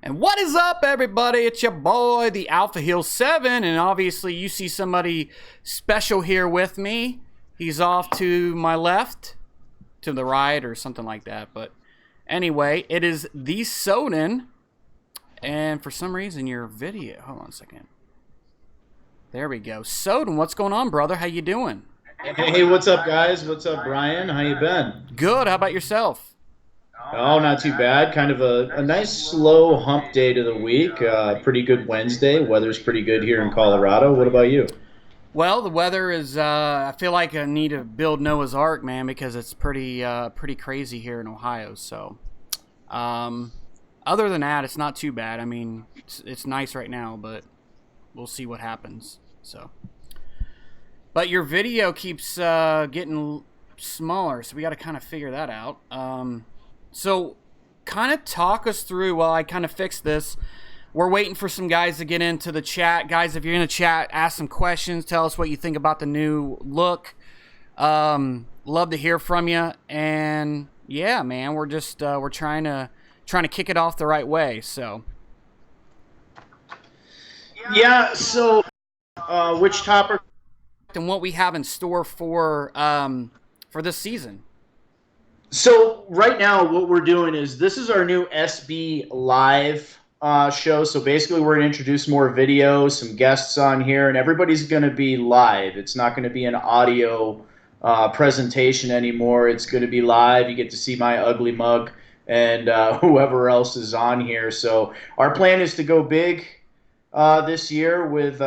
And what is up, everybody? It's your boy, the Alpha Heel 7, and obviously you see somebody special here with me. He's off to my left, to the right, or something like that. But anyway, it is the Soden, and for some reason your video... Hold on a second. There we go. Soden, what's going on, brother? How you doing? Hey, what's up, guys? What's up, Brian? How you been? Good. How about yourself? Oh, not too bad. Kind of a nice slow hump day to the week. Pretty good Wednesday. Weather's pretty good here in Colorado. What about you? Well, the weather is, I feel like I need to build Noah's Ark, man, because it's pretty crazy here in Ohio. So, other than that, it's not too bad. I mean, it's nice right now, but we'll see what happens. So, but your video keeps getting smaller, so we got to kind of figure that out. So, kind of talk us through while I kind of fix this. We're waiting for some guys to get into the chat. Guys, if you're in the chat, ask some questions. Tell us what you think about the new look. Love to hear from you. And yeah, man, we're just we're trying to kick it off the right way. So yeah. So, which topic? And what we have in store for this season. So right now, what we're doing is this is our new SB Live show. So basically, we're going to introduce more videos, some guests on here, and everybody's going to be live. It's not going to be an audio presentation anymore. It's going to be live. You get to see my ugly mug and whoever else is on here. So our plan is to go big this year with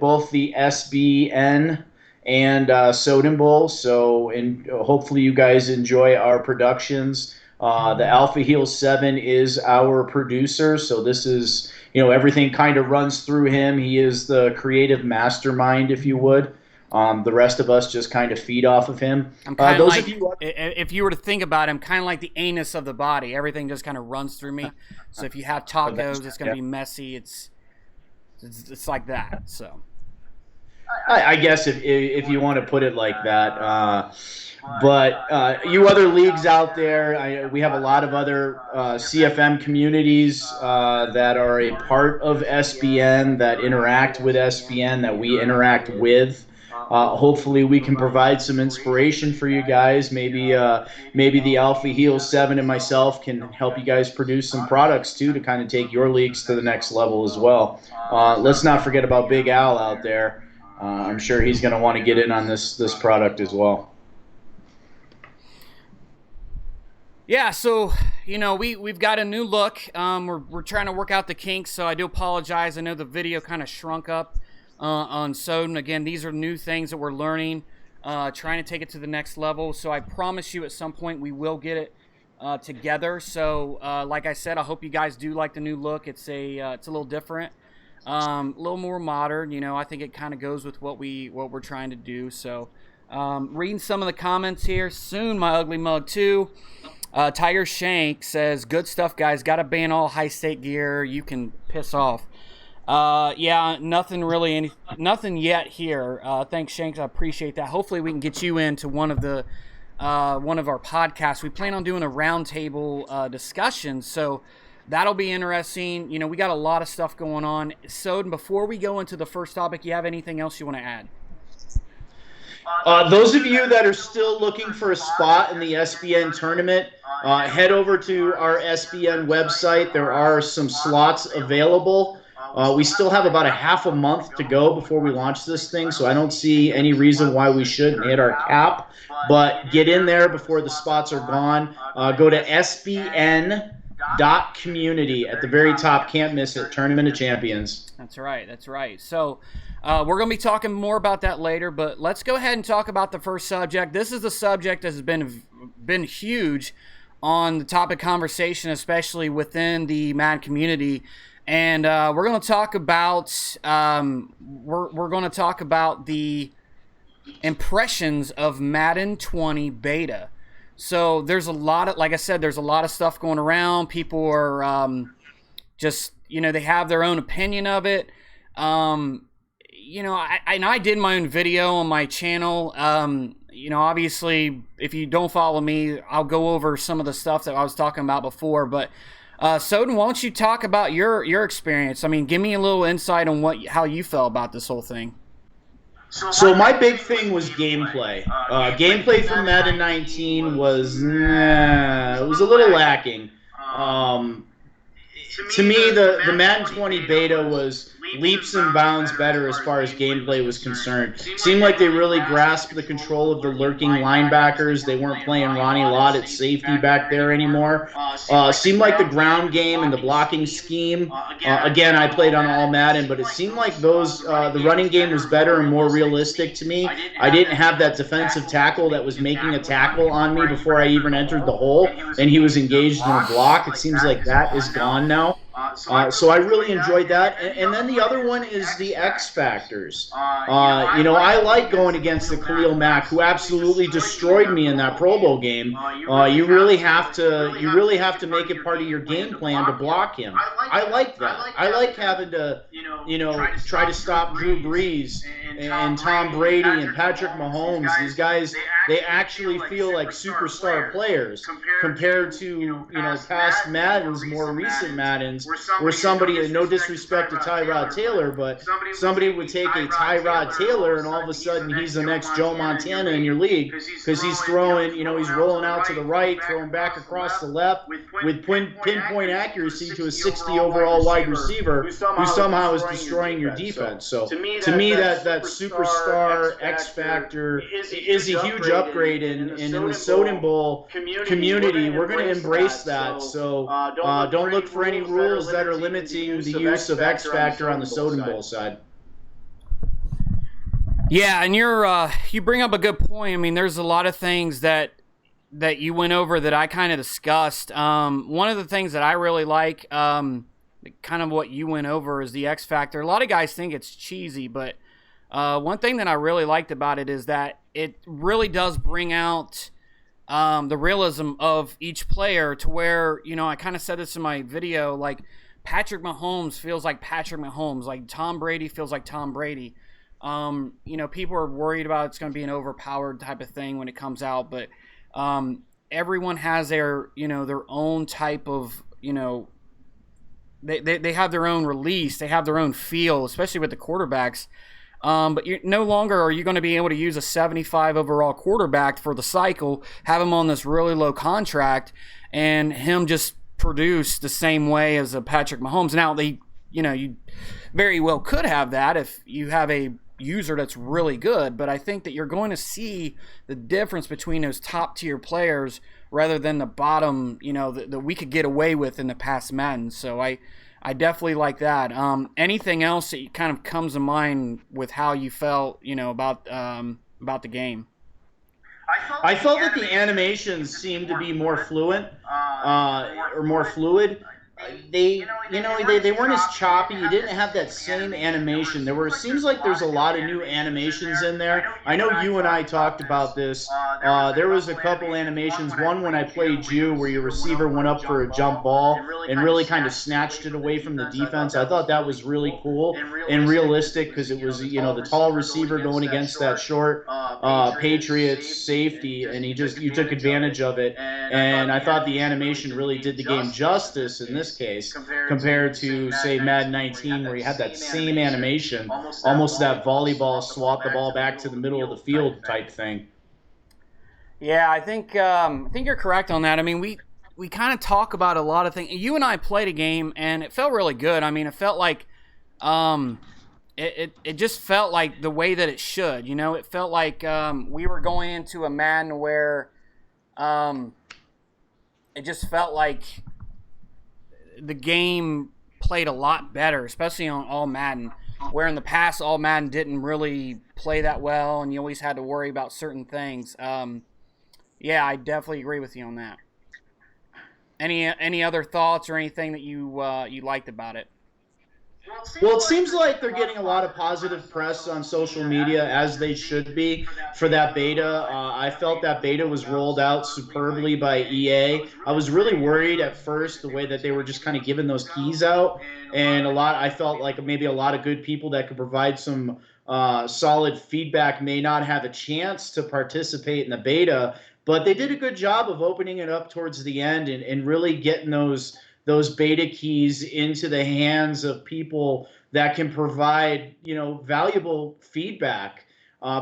both the SBN and Soden Bowl. So, and hopefully you guys enjoy our productions. The Alpha Heel 7 is our producer, so this is, everything kind of runs through him. He is the creative mastermind, if you would. The rest of us just kind of feed off of him. I'm kind of like, if you were to think about it, I'm kind of like the anus of the body. Everything just kind of runs through me. So if you have tacos, it's going to be messy. It's like that, so. I guess if you want to put it like that. But you other leagues out there, we have a lot of other CFM communities that are a part of SBN, that interact with SBN, that we interact with. Hopefully we can provide some inspiration for you guys. Maybe the Alpha Heel 7 and myself can help you guys produce some products too, to kind of take your leagues to the next level as well. Let's not forget about Big Al out there. I'm sure he's going to want to get in on this product as well. Yeah, so we've got a new look. We're trying to work out the kinks, so I do apologize. I know the video kind of shrunk up on Soden. Again, these are new things that we're learning, trying to take it to the next level. So I promise you, at some point we will get it together. So like I said, I hope you guys do like the new look. It's a little different. A little more modern, I think it kind of goes with what we're trying to do. So, reading some of the comments here. Soon, my ugly mug too. Tiger Shank says, "Good stuff, guys. Got to ban all high state gear. You can piss off." Yeah, nothing yet here. Thanks, Shanks. I appreciate that. Hopefully, we can get you into one of our podcasts. We plan on doing a roundtable discussion. So. That'll be interesting. We got a lot of stuff going on. So before we go into the first topic, you have anything else you want to add? Those of you that are still looking for a spot in the SBN tournament, head over to our SBN website. There are some slots available. We still have about a half a month to go before we launch this thing, so I don't see any reason why we shouldn't hit our cap. But get in there before the spots are gone. Go to SBN.community at the very top. Can't miss it. Tournament of Champions. That's right. So we're going to be talking more about that later, but let's go ahead and talk about the first subject. This is the subject that has been huge on the topic conversation, especially within the Madden community. And we're going to talk about the impressions of Madden 20 beta. So there's a lot of, like I said, there's a lot of stuff going around. People are just, they have their own opinion of it. I did my own video on my channel. Obviously, if you don't follow me, I'll go over some of the stuff that I was talking about before. But Soden, why don't you talk about your experience? I mean, give me a little insight on how you felt about this whole thing. So my big thing was gameplay. Gameplay from Madden 19 was it was a little lacking. Um, to me, the Madden 20 beta was leaps and bounds better as far as gameplay was concerned. Seemed like they really grasped the control of the lurking linebackers. They weren't playing Ronnie Lott at safety back there anymore. Seemed like the ground game and the blocking scheme. Again, I played on all Madden, but it seemed like the running game was better and more realistic to me. I didn't have that defensive tackle that was making a tackle on me before I even entered the hole, and he was engaged in a block. It seems like that is gone now. So I really enjoyed that. And then the other one is the X Factors. I like going against the Khalil Mack, who absolutely destroyed me in that Pro Bowl game. You really have to make it part of your game plan to block him. I like that. I like having to, try to stop Drew Brees and Tom Brady and Patrick Mahomes. These guys, they actually feel like superstar players compared to, past Maddens, more recent Maddens, where somebody, and no disrespect to Tyrod Taylor, but somebody would take a Tyrod Taylor and all of a sudden he's the next Joe Montana in your league because he's throwing, he's rolling out to the right, throwing back across the left with pinpoint accuracy to a 60 overall wide receiver who somehow is destroying your defense. So to me, that superstar X factor is a huge upgrade, and in the Soden Bowl community, we're going to embrace that. So don't look for any rules that are limiting the use of X factor on the Soden Bowl side. Yeah, and you bring up a good point. I mean, there's a lot of things that you went over that I kind of discussed. One of the things that I really like, kind of what you went over, is the X factor. A lot of guys think it's cheesy, but one thing that I really liked about it is that it really does bring out the realism of each player to where, I kind of said this in my video, like Patrick Mahomes feels like Patrick Mahomes, like Tom Brady feels like Tom Brady. People are worried about it's going to be an overpowered type of thing when it comes out, but everyone has their own type of, they have their own release, they have their own feel, especially with the quarterbacks. But no longer are you going to be able to use a 75 overall quarterback for the cycle, have him on this really low contract, and him just produce the same way as a Patrick Mahomes. Now, you very well could have that if you have a user that's really good, but I think that you're going to see the difference between those top tier players rather than the bottom, that we could get away with in the past Madden. So I definitely like that. Anything else that kind of comes to mind with how you felt, about the game? I felt that the animations seemed to be more fluent, or more fluid. They weren't as choppy. You didn't have that same animation. Seems like there's a lot of new animations in there. I know you and I talked about this. There was a couple animations. One when I played you, where your receiver went up for a jump ball and really kind of snatched it away from the defense. I thought that was really cool and realistic because it was the tall receiver going against that short Patriots safety, and you took advantage of it. And I thought the animation really did the game justice in this case compared to, say, Madden 19, where you had that same animation, almost that volleyball swap the ball back to the middle of the field type thing. Yeah, I think you're correct on that. I mean, we kind of talk about a lot of things. You and I played a game, and it felt really good. I mean, it felt like it just felt like the way that it should. It felt like we were going into a Madden where it just felt like the game played a lot better, especially on All Madden, where in the past All Madden didn't really play that well, and you always had to worry about certain things. Yeah, I definitely agree with you on that. Any other thoughts or anything that you liked about it? Well, it seems like they're getting a lot of positive press on social media, as they should be, for that beta. I felt that beta was rolled out superbly by EA. I was really worried at first the way that they were just kind of giving those keys out, and I felt like maybe a lot of good people that could provide some solid feedback may not have a chance to participate in the beta, but they did a good job of opening it up towards the end and really getting those beta keys into the hands of people that can provide, valuable feedback,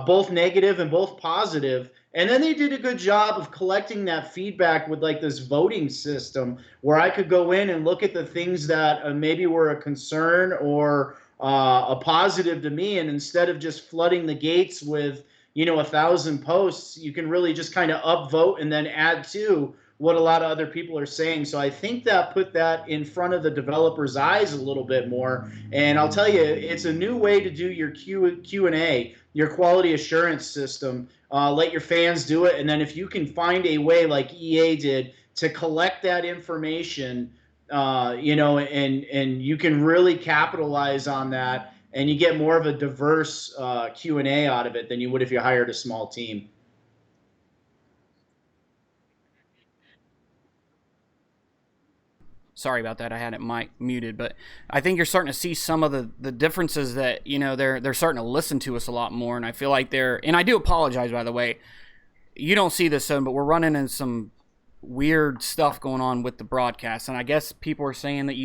both negative and both positive. And then they did a good job of collecting that feedback with like this voting system where I could go in and look at the things that maybe were a concern or a positive to me. And instead of just flooding the gates with, 1,000 posts, you can really just kind of upvote and then add to what a lot of other people are saying. So I think that put that in front of the developers' eyes a little bit more. And I'll tell you, it's a new way to do your Q&A, your quality assurance system. Let your fans do it. And then if you can find a way like EA did to collect that information, and you can really capitalize on that, and you get more of a diverse Q&A out of it than you would if you hired a small team. Sorry about that. I had it mic muted, but I think you're starting to see some of the differences that they're starting to listen to us a lot more, and I feel like and I do apologize, by the way. You don't see this, but we're running in some weird stuff going on with the broadcast, and I guess people are saying that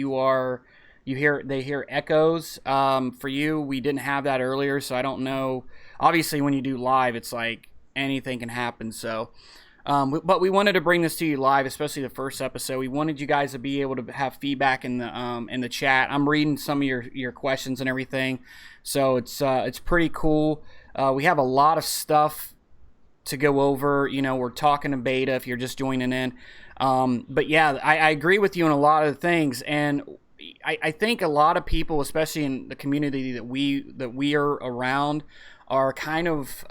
they hear echoes. For you, we didn't have that earlier, so I don't know. Obviously, when you do live, it's like anything can happen. So. But we wanted to bring this to you live, especially the first episode. We wanted you guys to be able to have feedback in the chat. I'm reading some of your questions and everything, so it's pretty cool. We have a lot of stuff to go over. We're talking to beta if you're just joining in. But yeah, I agree with you on a lot of things, and I think a lot of people, especially in the community that we are around, are kind of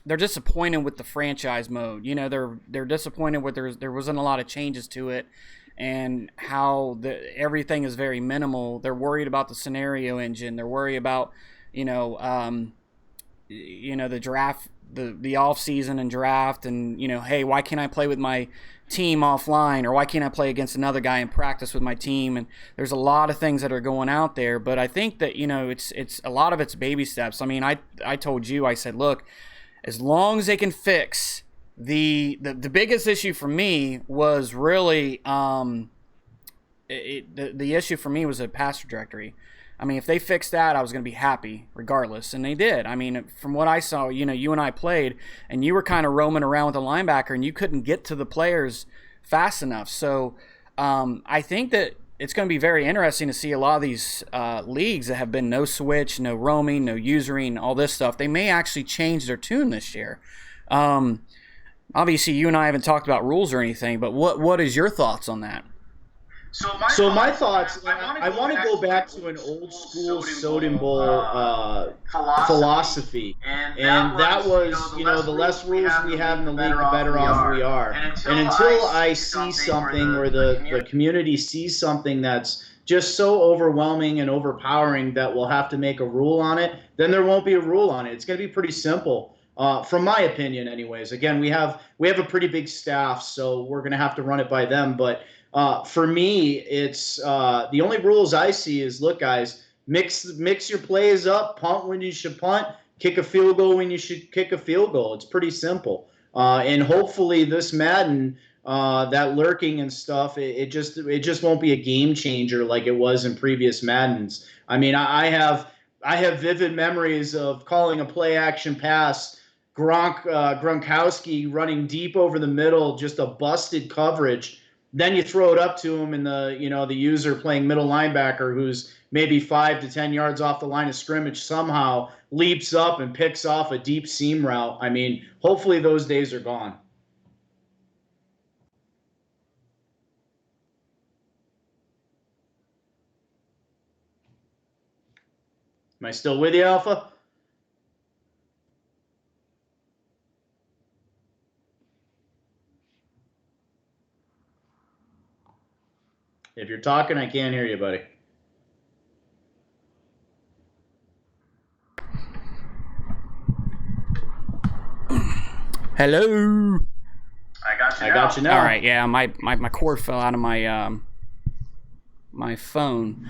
they're disappointed with the franchise mode. They're disappointed with there wasn't a lot of changes to it, and how everything is very minimal. They're worried about the scenario engine. They're worried about the draft, the off season and draft, and hey, why can't I play with my team offline, or why can't I play against another guy and practice with my team? And there's a lot of things that are going out there, but I think that it's a lot of it's baby steps. I mean, I told you, I said, look, as long as they can fix the biggest issue for me was really the issue for me was a pass trajectory. I mean, if they fixed that, I was going to be happy regardless, and they did. I mean, from what I saw, you and I played, and you were kind of roaming around with the linebacker, and you couldn't get to the players fast enough. So I think that it's going to be very interesting to see a lot of these leagues that have been no switch, no roaming, no usering, all this stuff. They may actually change their tune this year. Obviously, you and I haven't talked about rules or anything, but what is your thoughts on that? So my thoughts, I want to go back to an old school Soden Bowl philosophy, and that was, the less rules we have in the league, the better off we are. And until I see something, or the community sees something that's just so overwhelming and overpowering that we'll have to make a rule on it, then there won't be a rule on it. It's going to be pretty simple. From my opinion, anyways. Again, we have a pretty big staff, so we're going to have to run it by them, but for me, it's the only rules I see is, look, guys, mix your plays up, punt when you should punt, kick a field goal when you should kick a field goal. It's pretty simple. And hopefully this Madden, that lurking and stuff, it just won't be a game changer like it was in previous Maddens. I mean, I have vivid memories of calling a play action pass, Gronkowski running deep over the middle, just a busted coverage. Then you throw it up to him, and the user playing middle linebacker, who's maybe 5 to 10 yards off the line of scrimmage, somehow leaps up and picks off a deep seam route. I mean, hopefully those days are gone. Am I still with you, Alpha? If you're talking, I can't hear you, buddy. Hello. I got you now. All right. Yeah, my cord fell out of my my phone.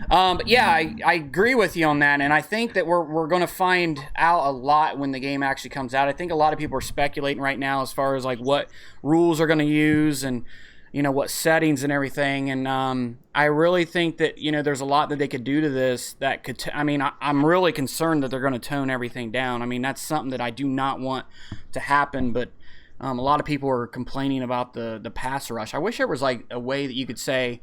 But yeah, I agree with you on that, and I think that we're going to find out a lot when the game actually comes out. I think a lot of people are speculating right now as far as like what rules are going to use, and what settings and everything. And I really think that, there's a lot that they could do to this that could, I'm really concerned that they're going to tone everything down. I mean, that's something that I do not want to happen, but a lot of people are complaining about the pass rush. I wish there was like a way that you could say,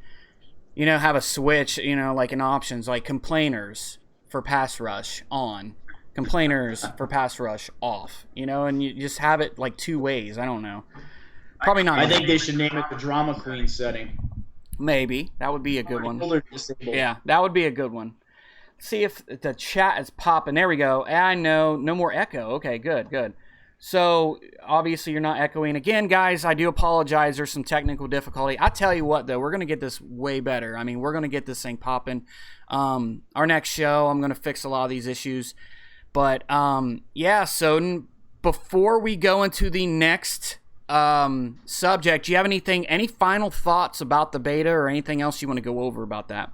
have a switch, like in options, like complainers for pass rush on, complainers for pass rush off, and you just have it like two ways. I don't know. Probably not. I think they should name it the drama queen setting. Maybe. That would be a good one. Disabled. Yeah, that would be a good one. See if the chat is popping. There we go. I know. No more echo. Okay, good. So, obviously, you're not echoing. Again, guys, I do apologize. There's some technical difficulty. I tell you what, though, we're going to get this way better. I mean, we're going to get this thing popping. Our next show, I'm going to fix a lot of these issues. But, yeah, Soden, before we go into the next subject, do you have any final thoughts about the beta or anything else you want to go over about that?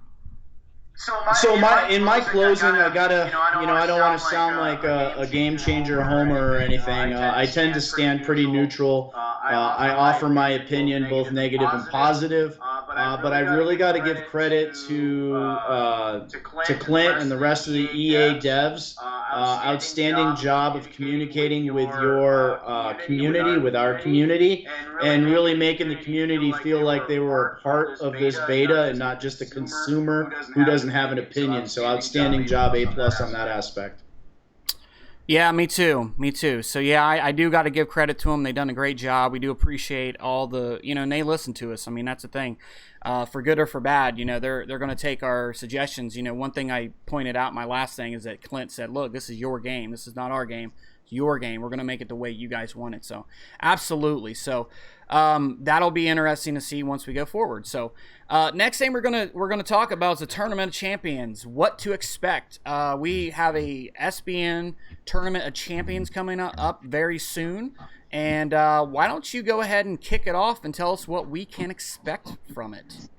So in my closing, I gotta, I don't want to sound like a game changer homer or anything. I tend to stand pretty neutral. I offer my opinion, both negative and positive. But I really got to give credit to Clint and the rest of the EA devs. Outstanding job of communicating with your community, with our community, and really making the community feel like they were a part of this beta and not just a consumer who doesn't have an opinion. So outstanding job, A+ on that aspect. Yeah, me too. So yeah, I do got to give credit to them. They've done a great job. We do appreciate all the, and they listen to us. I mean, that's the thing. For good or for bad, they're going to take our suggestions. One thing I pointed out in my last thing is that Clint said, look, this is your game. This is not our game. It's your game. We're going to make it the way you guys want it. So absolutely. So that'll be interesting to see once we go forward. So next thing we're gonna talk about is the Tournament of Champions. What to expect? We have a SBN Tournament of Champions coming up very soon. And why don't you go ahead and kick it off and tell us what we can expect from it?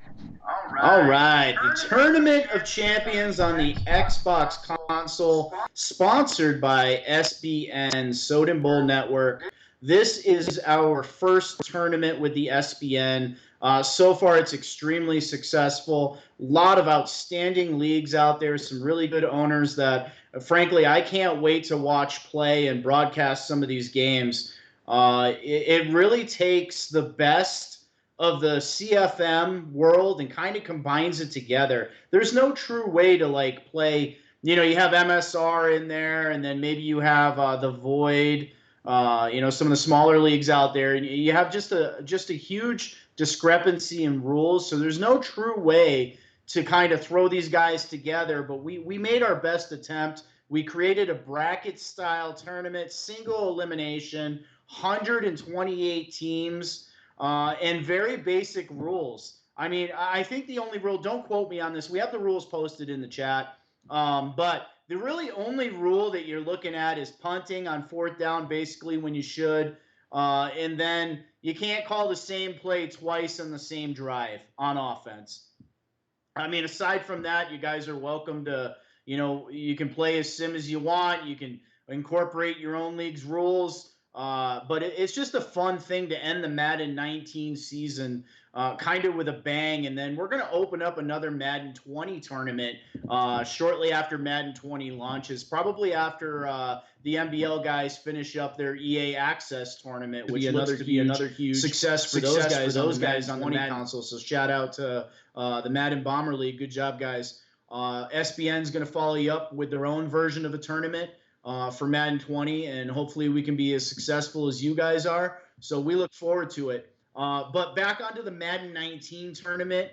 All right. The Tournament of Champions on the Xbox console, sponsored by SBN Soden Bowl Network. This is our first tournament with the SBN. So far, it's extremely successful. A lot of outstanding leagues out there, some really good owners that, frankly, I can't wait to watch play and broadcast some of these games. It really takes the best of the CFM world and kind of combines it together. There's no true way to play. You have MSR in there, and then maybe you have the Void. Some of the smaller leagues out there, and you have just a huge discrepancy in rules. So there's no true way to kind of throw these guys together. But we made our best attempt. We created a bracket style tournament, single elimination, 128 teams, and very basic rules. I mean, I think the only rule, don't quote me on this, we have the rules posted in the chat, but the really only rule that you're looking at is punting on 4th down, basically when you should. And then you can't call the same play twice on the same drive on offense. I mean, aside from that, you guys are welcome to, you can play as sim as you want. You can incorporate your own league's rules. But it's just a fun thing to end the Madden 19 season kind of with a bang. And then we're going to open up another Madden 20 tournament shortly after Madden 20 launches, probably after the NBL guys finish up their EA Access tournament, which looks to be another huge success for those guys on the Madden console. So shout out to the Madden Bomber League. Good job, guys. SBN's going to follow you up with their own version of a tournament for Madden 20, and hopefully we can be as successful as you guys are. So we look forward to it. But back onto the Madden 19 tournament.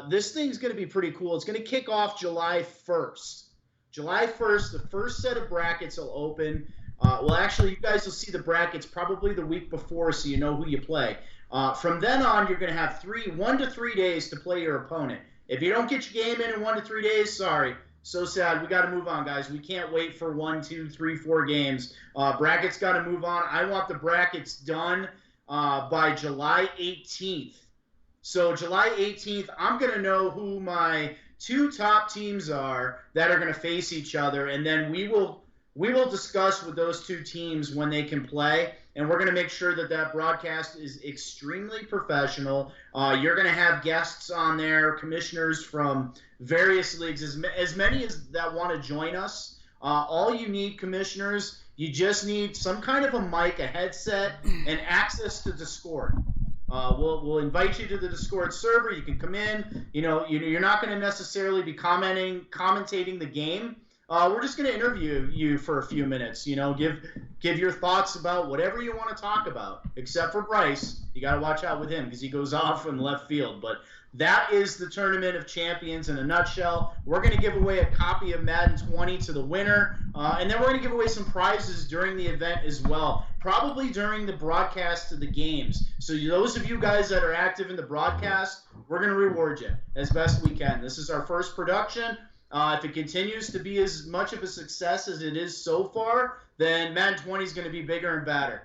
This thing's going to be pretty cool. It's going to kick off July 1st. July 1st, the first set of brackets will open. Well, actually, you guys will see the brackets probably the week before, so you know who you play. From then on, you're going to have 1 to 3 days to play your opponent. If you don't get your game in 1 to 3 days, sorry. So sad. We got to move on, guys. We can't wait for 1, 2, 3, 4 games. Brackets got to move on. I want the brackets done by July 18th. So July 18th, I'm going to know who my 2 top teams are that are going to face each other, and then we will discuss with those 2 teams when they can play. and we're going to make sure that that broadcast is extremely professional. You're going to have guests on there, commissioners from various leagues, as many as that want to join us. All you need, commissioners, you just need some kind of a mic, a headset, and access to Discord. We'll invite you to the Discord server. You can come in. You're not going to necessarily be commentating the game. We're just going to interview you for a few minutes. Give your thoughts about whatever you want to talk about. Except for Bryce, you got to watch out with him because he goes off in left field. But that is the Tournament of Champions in a nutshell. We're going to give away a copy of Madden 20 to the winner, and then we're going to give away some prizes during the event as well, probably during the broadcast of the games. So those of you guys that are active in the broadcast, we're going to reward you as best we can. This is our first production. If it continues to be as much of a success as it is so far, then Madden 20 is going to be bigger and badder.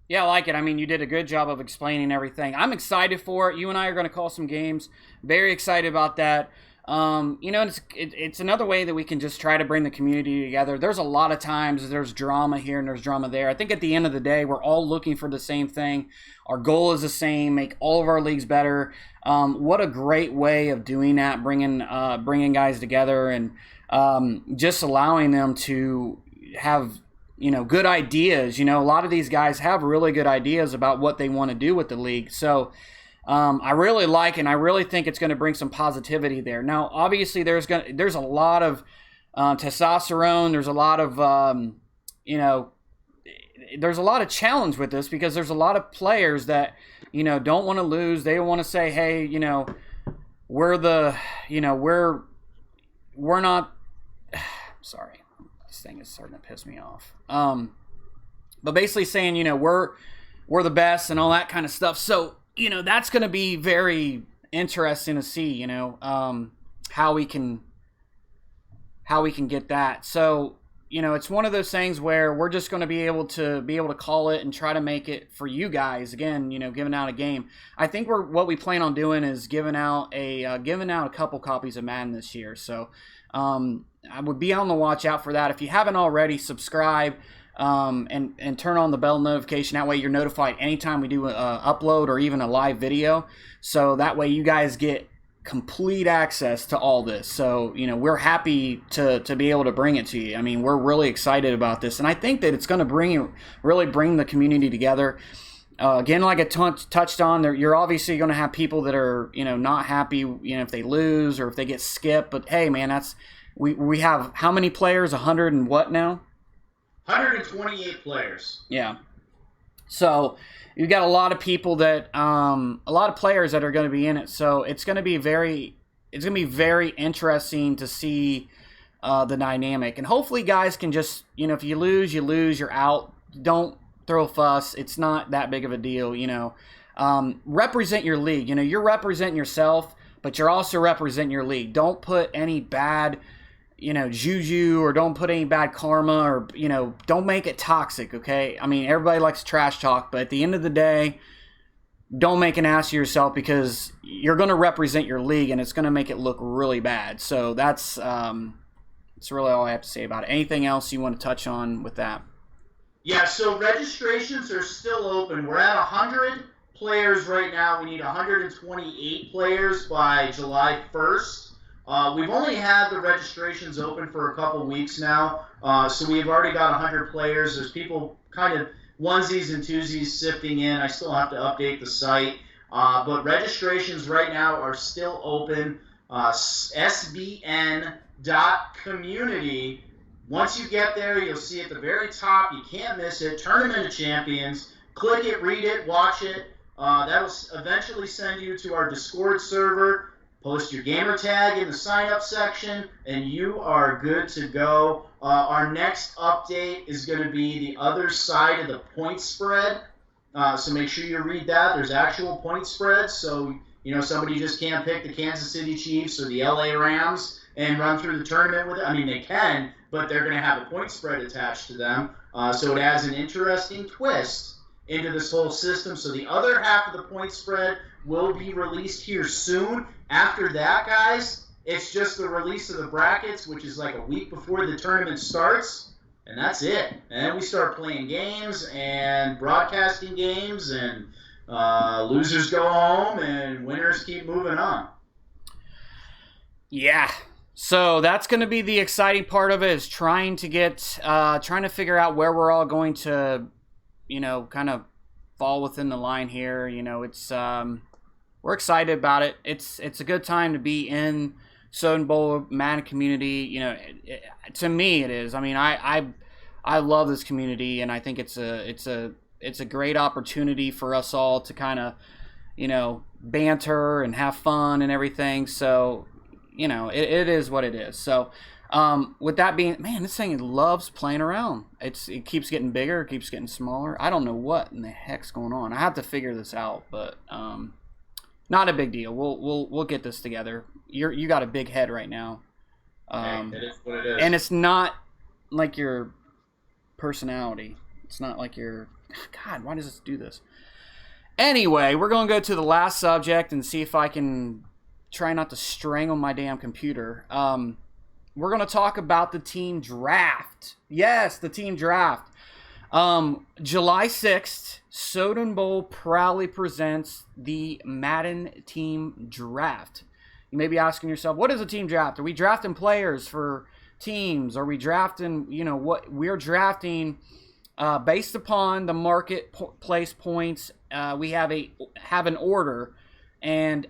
Yeah, I like it. I mean, you did a good job of explaining everything. I'm excited for it. You and I are going to call some games. Very excited about that. It's another way that we can just try to bring the community together. There's a lot of times there's drama here and there's drama there. I think at the end of the day, we're all looking for the same thing. Our goal is the same, make all of our leagues better. What a great way of doing that, bringing guys together and just allowing them to have good ideas. A lot of these guys have really good ideas about what they want to do with the league. So I really like it, and I really think it's going to bring some positivity there. Now, obviously, there's a lot of testosterone. There's a lot of there's a lot of challenge with this because there's a lot of players that don't want to lose. They want to say, hey, we're not. Sorry, this thing is starting to piss me off. But basically saying, we're the best and all that kind of stuff. So that's going to be very interesting to see, how we can get that. So, it's one of those things where we're just going to be able to call it and try to make it for you guys. Again, giving out a game. I think what we plan on doing is giving out a couple copies of Madden this year. So, I would be on the watch out for that. If you haven't already, subscribe. And turn on the bell notification. That way you're notified anytime we do a upload or even a live video. So that way you guys get complete access to all this. So, we're happy to be able to bring it to you. I mean, we're really excited about this. And I think that it's going to really bring the community together. Again, like I touched on, you're obviously going to have people that are, not happy, if they lose or if they get skipped. But hey, man, we have how many players? 100 and what now? 128 players. Yeah. So you've got a lot of people a lot of players that are going to be in it. So it's going to be very interesting to see the dynamic. And hopefully guys can just, if you lose, you're out. Don't throw a fuss. It's not that big of a deal, represent your league. You're representing yourself, but you're also representing your league. Don't put any bad juju, or don't put any bad karma, or, don't make it toxic, okay? I mean, everybody likes trash talk, but at the end of the day, don't make an ass of yourself because you're going to represent your league and it's going to make it look really bad. So that's really all I have to say about it. Anything else you want to touch on with that? Yeah, so registrations are still open. We're at 100 players right now. We need 128 players by July 1st. We've only had the registrations open for a couple weeks now, so we've already got 100 players. There's people kind of onesies and twosies sifting in. I still have to update the site, but registrations right now are still open. sbn.community. Once you get there, you'll see at the very top, you can't miss it, Tournament of Champions. Click it, read it, watch it. That'll eventually send you to our Discord server. Post your gamer tag in the sign-up section, and you are good to go. Our next update is going to be the other side of the point spread. So make sure you read that. There's actual point spreads, so somebody just can't pick the Kansas City Chiefs or the LA Rams and run through the tournament with it. I mean, they can, but they're going to have a point spread attached to them. So it adds an interesting twist into this whole system. So the other half of the point spread will be released here soon. After that, guys, it's just the release of the brackets, which is like a week before the tournament starts. and that's it. And then we start playing games and broadcasting games, and losers go home, and winners keep moving on. Yeah. So that's going to be the exciting part of it, is trying to figure out where we're all going to, kind of fall within the line here. It's we're excited about it. It's a good time to be in Soden Bowl Madden community. To me it is. I mean, I love this community, and I think it's a great opportunity for us all to kind of, banter and have fun and everything. So, it is what it is. So, with that being, man, this thing loves playing around. It keeps getting bigger, it keeps getting smaller. I don't know what in the heck's going on. I have to figure this out, but not a big deal. We'll get this together. You got a big head right now. It is what it is. And it's not like your personality. It's not like your, God, why does this do this? Anyway, we're going to go to the last subject and see if I can try not to strangle my damn computer. We're going to talk about the team draft. Yes, the team draft. July 6th, Soden Bowl proudly presents the Madden team draft. You may be asking yourself, what is a team draft? Are we drafting players for teams? Are we drafting, what we're drafting based upon the marketplace points? We have an order. And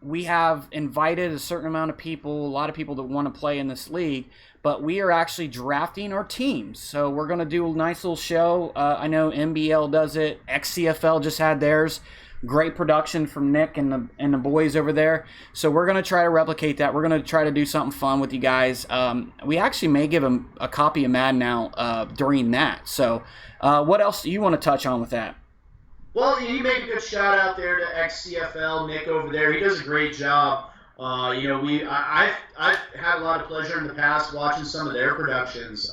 we have invited a certain amount of people, a lot of people that want to play in this league, but we are actually drafting our teams. So we're going to do a nice little show. I know NBL does it. XCFL just had theirs. Great production from Nick and the boys over there. So we're going to try to replicate that. We're going to try to do something fun with you guys. We actually may give them a copy of Madden now during that. So what else do you want to touch on with that? Well, you make a good shout out there to XCFL, Nick over there. He does a great job. I've had a lot of pleasure in the past watching some of their productions.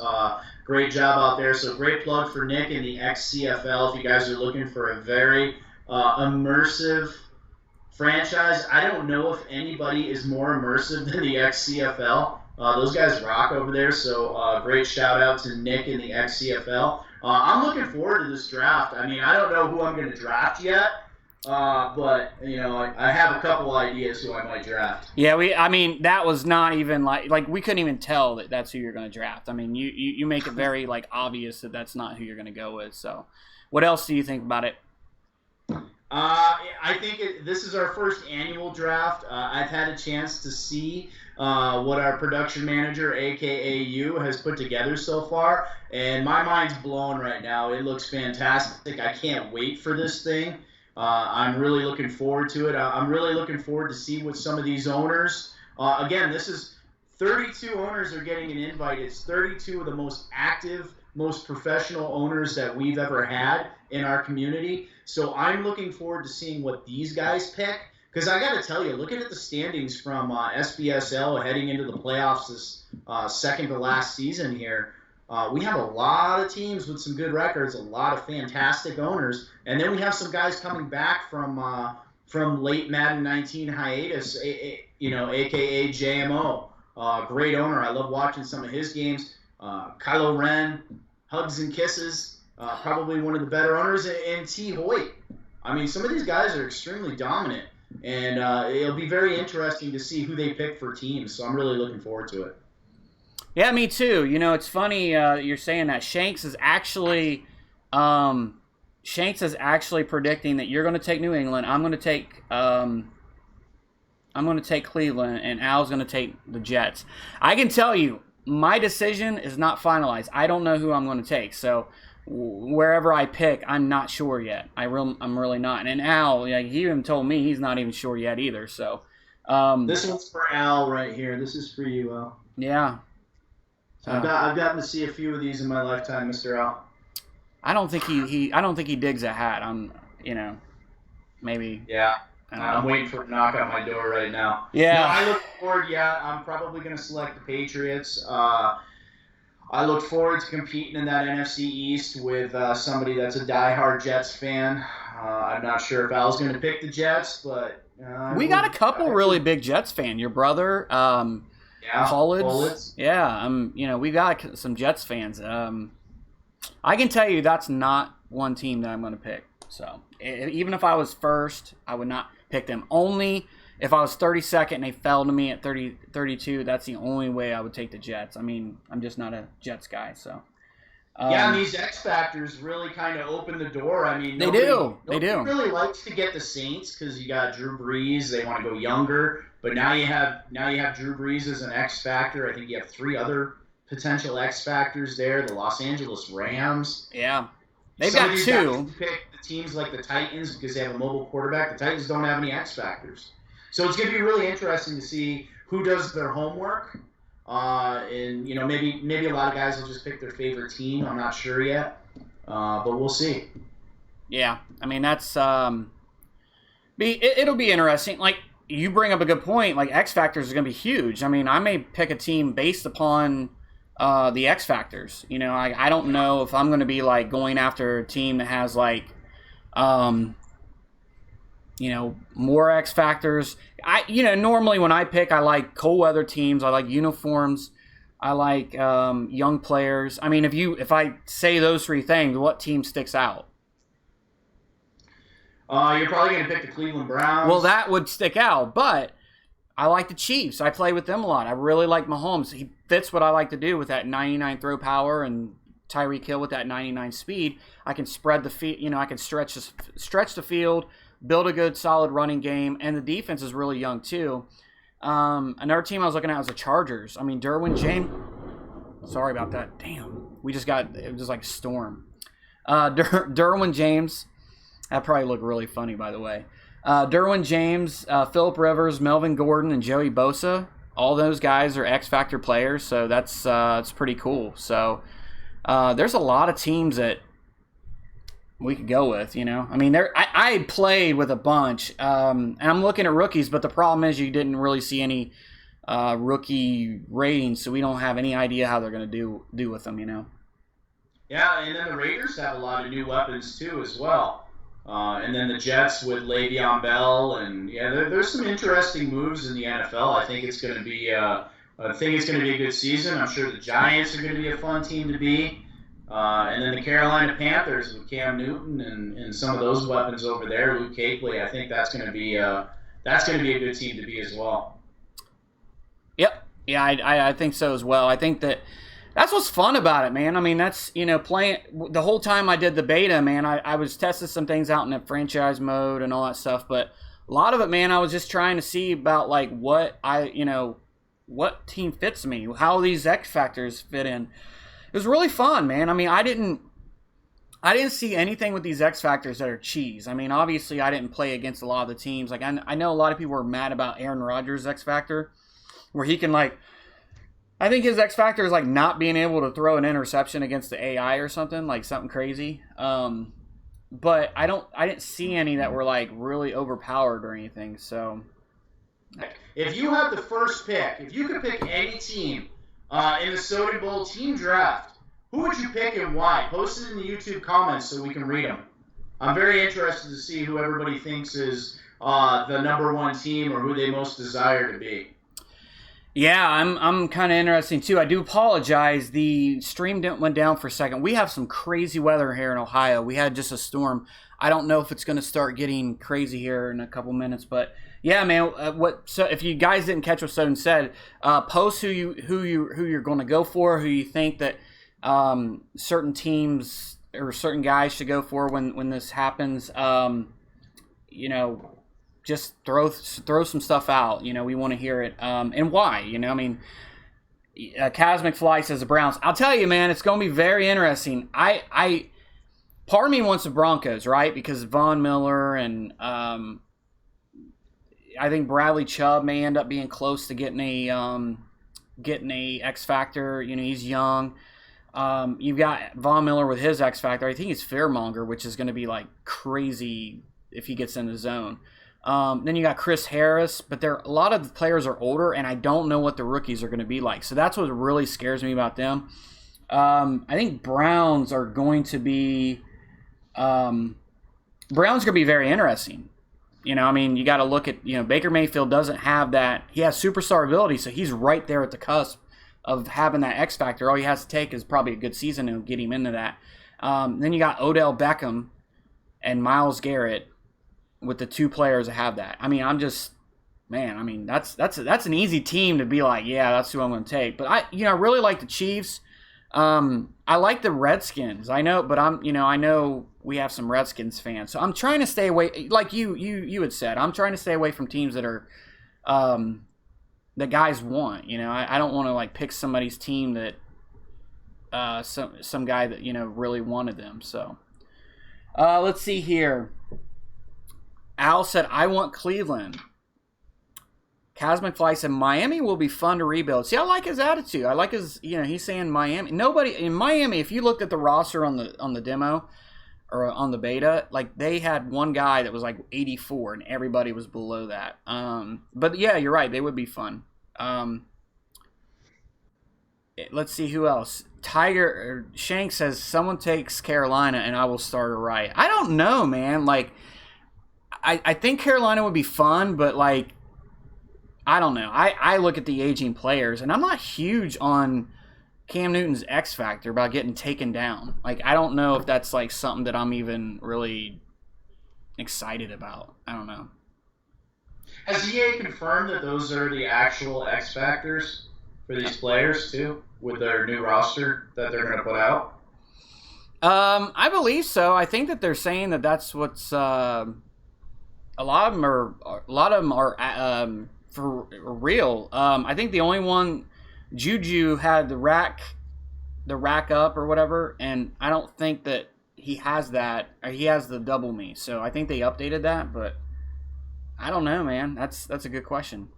Great job out there. So great plug for Nick and the XCFL. If you guys are looking for a very immersive franchise, I don't know if anybody is more immersive than the XCFL. Those guys rock over there. So great shout out to Nick and the XCFL. I'm looking forward to this draft. I mean, I don't know who I'm going to draft yet, but I have a couple ideas who I might draft. Yeah, that was not even like we couldn't even tell that that's who you're going to draft. I mean, you make it very obvious that that's not who you're going to go with. So, what else do you think about it? I think this is our first annual draft. I've had a chance to see what our production manager, a.k.a. you, has put together so far, and my mind's blown right now. It looks fantastic. I can't wait for this thing. I'm really looking forward to it. I'm really looking forward to see what some of these owners again, this is 32 owners are getting an invite. It's 32 of the most active, most professional owners that we've ever had in our community. So I'm looking forward to seeing what these guys pick. Because I got to tell you, looking at the standings from SBSL heading into the playoffs this second to last season here, we have a lot of teams with some good records, a lot of fantastic owners, and then we have some guys coming back from late Madden 19 hiatus, a.k.a. JMO. Great owner. I love watching some of his games. Kylo Ren, hugs and kisses. Probably one of the better owners, and T. Hoyt. I mean, some of these guys are extremely dominant. And it'll be very interesting to see who they pick for teams. So I'm really looking forward to it. Yeah, me too. It's funny you're saying that. Shanks is actually predicting that you're going to take New England. I'm going to take Cleveland, and Al's going to take the Jets. I can tell you, my decision is not finalized. I don't know who I'm going to take. So wherever I pick, I'm not sure yet. I'm really not. And Al, he even told me he's not even sure yet either. So this one's for Al right here. This is for you, Al. Yeah. I've gotten to see a few of these in my lifetime, Mr. Al. I don't think he digs a hat. Maybe. Yeah. I'm waiting for it to knock on my door right now. Yeah. No, I look forward. Yeah, I'm probably going to select the Patriots. I look forward to competing in that NFC East with somebody that's a diehard Jets fan. I'm not sure if Al's going to pick the Jets, but we got a couple really big Jets fan. Your brother, Yeah, Pullets. Yeah, we got some Jets fans. I can tell you that's not one team that I'm going to pick. So even if I was first, I would not pick them. Only if I was 32nd and they fell to me at 32, that's the only way I would take the Jets. I mean, I'm just not a Jets guy. So and these X Factors really kind of open the door. I mean, nobody really likes to get the Saints because you got Drew Brees. They want to go younger, but now you have Drew Brees as an X Factor. I think you have 3 other potential X Factors there. The Los Angeles Rams. Yeah, they've got 2. Pick the teams like the Titans because they have a mobile quarterback. The Titans don't have any X Factors, so it's going to be really interesting to see who does their homework. And maybe a lot of guys will just pick their favorite team. I'm not sure yet, but we'll see. Yeah, I mean that's it'll be interesting. Like you bring up a good point. Like X Factors is going to be huge. I mean, I may pick a team based upon the X Factors. I don't know if I'm going to be like going after a team that has like more X Factors. Normally when I pick, I like cold weather teams. I like uniforms. I like young players. I mean, if I say those 3 things, what team sticks out? You're probably going to pick the Cleveland Browns. Well, that would stick out, but I like the Chiefs. I play with them a lot. I really like Mahomes. He fits what I like to do with that 99 throw power and Tyreek Hill with that 99 speed. I can spread the field. I can stretch the field, build a good, solid running game, and the defense is really young, too. Another team I was looking at was the Chargers. I mean, Derwin James. Sorry about that. Damn. It was like a storm. Derwin James. That probably looked really funny, by the way. Derwin James, Phillip Rivers, Melvin Gordon, and Joey Bosa. All those guys are X-Factor players, so that's pretty cool. So there's a lot of teams that we could go with, I mean, I played with a bunch, and I'm looking at rookies, but the problem is you didn't really see any rookie ratings, so we don't have any idea how they're going to do with them, Yeah, and then the Raiders have a lot of new weapons too as well. And then the Jets with Le'Veon Bell, and there's some interesting moves in the NFL. I think it's going to be a good season. I'm sure the Giants are going to be a fun team to beat. And then the Carolina Panthers with Cam Newton and some of those weapons over there, Luke Kuechly. I think that's going to be a good team to be as well. Yep. Yeah, I think so as well. I think that's what's fun about it, man. I mean, that's, playing the whole time I did the beta, man, I was testing some things out in the franchise mode and all that stuff. But a lot of it, man, I was just trying to see about like what team fits me, how these X Factors fit in. It was really fun, man. I mean, I didn't see anything with these X Factors that are cheese. I mean, obviously I didn't play against a lot of the teams. Like I know a lot of people were mad about Aaron Rodgers' X Factor, where he can like, I think his X Factor is like not being able to throw an interception against the AI or something, like something crazy. But I didn't see any that were like really overpowered or anything. So if you had the first pick, if you could pick any team in the Soden Bowl team draft, who would you pick and why? Post it in the YouTube comments so we can read them. I'm very interested to see who everybody thinks is the number 1 team or who they most desire to be. Yeah, I'm kind of interesting too. I do apologize. The stream went down for a second. We have some crazy weather here in Ohio. We had just a storm. I don't know if it's going to start getting crazy here in a couple minutes, but yeah, man. So if you guys didn't catch what Soden said, post who you're going to go for, who you think that certain teams or certain guys should go for when this happens. Just throw some stuff out. We want to hear it, and why. I mean, Kaz McFly says the Browns. I'll tell you, man, it's going to be very interesting. Part of me wants the Broncos, right? Because Von Miller and I think Bradley Chubb may end up being close to getting a X Factor. He's young. You've got Von Miller with his X Factor. I think he's Fearmonger, which is going to be like crazy if he gets in the zone. Then you got Chris Harris, but a lot of the players are older, and I don't know what the rookies are going to be like. So that's what really scares me about them. I think Browns are going to be very interesting. You know, I mean, you got to look at, Baker Mayfield doesn't have that. He has superstar ability, so he's right there at the cusp of having that X factor. All he has to take is probably a good season to get him into that. Then you got Odell Beckham and Myles Garrett with the two players that have that. I mean, that's an easy team to be like, yeah, that's who I'm going to take. But I really like the Chiefs. I like the Redskins. I know, but I know we have some Redskins fans, so I'm trying to stay away. Like you had said, I'm trying to stay away from teams that are, that guys want. I don't want to like pick somebody's team that, some guy that really wanted them. So, let's see here. Al said, I want Cleveland. Kaz McFly said, Miami will be fun to rebuild. See, I like his attitude. I like his, he's saying Miami. Nobody in Miami, if you looked at the roster on the demo or on the beta, like they had one guy that was like 84 and everybody was below that. But yeah, you're right. They would be fun. Let's see who else. Shank says, someone takes Carolina and I will start a riot. I don't know, man. Like, I think Carolina would be fun, but like, I don't know. I look at the aging players, and I'm not huge on Cam Newton's X factor about getting taken down. Like, I don't know if that's like something that I'm even really excited about. I don't know. Has EA confirmed that those are the actual X factors for these players too, with their new roster that they're going to put out? I believe so. I think that they're saying that that's what's. A lot of them are. For real. I think the only one, Juju had the rack up or whatever, and I don't think that he has that, or he has the double me. So I think they updated that, but I don't know, man. That's a good question.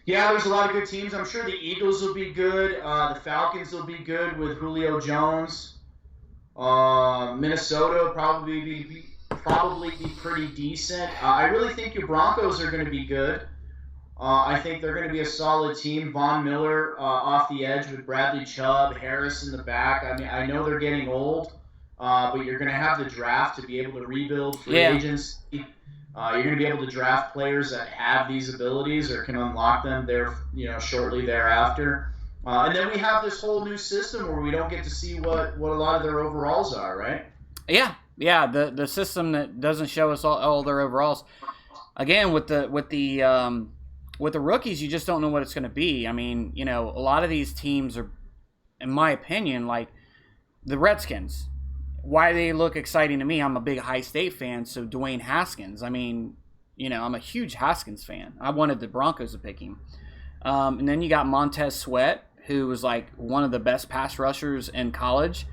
Yeah, there's a lot of good teams. I'm sure the Eagles will be good. The Falcons will be good with Julio Jones. Minnesota will probably be pretty decent. I really think your Broncos are going to be good. I think they're going to be a solid team. Von Miller off the edge with Bradley Chubb, Harris in the back. I mean, I know they're getting old, but you're going to have the draft to be able to rebuild free agents. You're going to be able to draft players that have these abilities or can unlock them there, shortly thereafter. And then we have this whole new system where we don't get to see what a lot of their overalls are, right? Yeah, the system that doesn't show us all their overalls. Again, with the rookies, you just don't know what it's going to be. I mean, a lot of these teams are, in my opinion, like the Redskins. Why they look exciting to me? I'm a big High State fan, so Dwayne Haskins. I mean, I'm a huge Haskins fan. I wanted the Broncos to pick him. And then you got Montez Sweat, who was like one of the best pass rushers in college.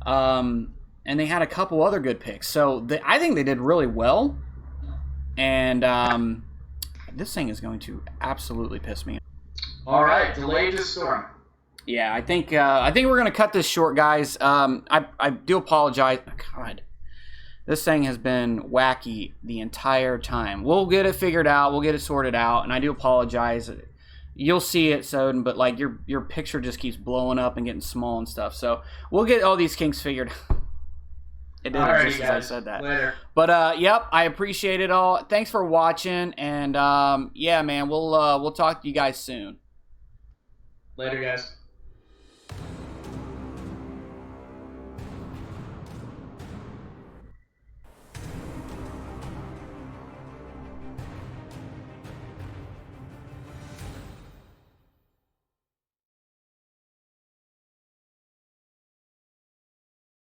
And they had a couple other good picks. So I think they did really well. And this thing is going to absolutely piss me off. All right, delayed to storm. Yeah, I think we're going to cut this short, guys. I do apologize. God, this thing has been wacky the entire time. We'll get it figured out. We'll get it sorted out. And I do apologize. You'll see it, Soden, but like your picture just keeps blowing up and getting small and stuff. So we'll get all these kinks figured out. It did just as I said that. Later. But yep, I appreciate it all. Thanks for watching, and yeah, man, we'll talk to you guys soon. Later, guys.